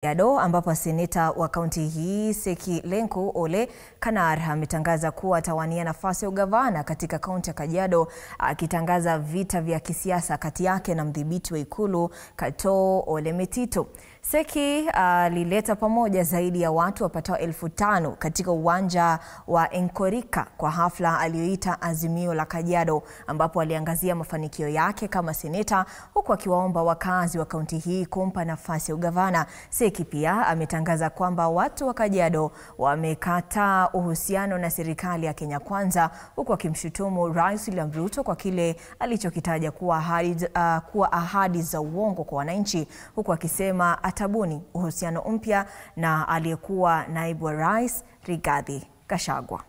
Kajiado ambapo seneta wa kaunti hii Seki Lenku Ole Kanar ametangaza kuwa atawania nafasi ya ugavana katika kaunti ya Kajiado, akitangaza vita vya kisiasa kati yake na mdhibiti wa ikulu Katoo Ole Metito. Seki alileta pamoja zaidi ya watu wapatao 5,000 katika uwanja wa Enkorika kwa hafla aliyoita Azimio la Kajiado, ambapo aliangazia mafanikio yake kama seneta, huku akiwaomba wakazi wa kaunti hii kumpa nafasi ya ugavana. Seki pia ametangaza kwamba watu wa Kajiado wamekataa uhusiano na serikali ya Kenya Kwanza, huku akimshutumu Rais William Ruto kwa kile alichokitaja kuwa ahadi za uongo kwa wananchi, huku akisema atabuni uhusiano mpya na aliyekuwa naibu wa rais Rigathi Gachagua.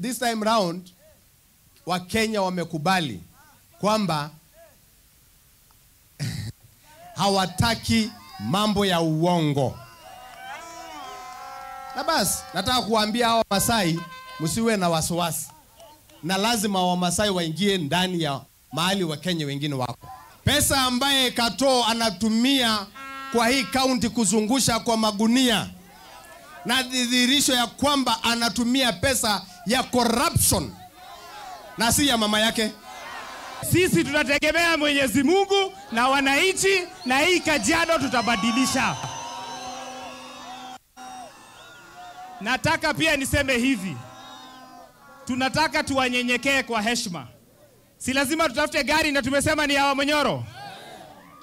This time round Wakenya wamekubali kwamba hawataki mambo ya uongo. Na basi nataka kuambia hawa Masai msiwe na wasiwasi, na lazima wa Masai waingie ndani ya mahali Wakenya wengine wako. Pesa ambaye Katoo anatumia kwa hii kaunti kuzungusha kwa magunia, na dhihirisho ya kwamba anatumia pesa ya corruption na si ya mama yake. Sisi tunategemea Mwenyezi Mungu na wananchi, na hii Kajiado tutabadilisha. Nataka pia niseme hivi, tunataka tuwanyenyekee kwa heshima. Si lazima tutafute gari na tumesema ni ya Monyoro.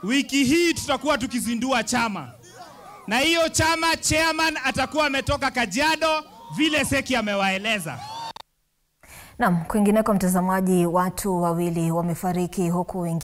Wiki hii tutakuwa tukizindua chama, na hiyo chama chairman atakuwa ametoka Kajiado vile Seki amewaeleza. Naam, kwingineko mtazamaji, watu wawili wamefariki huku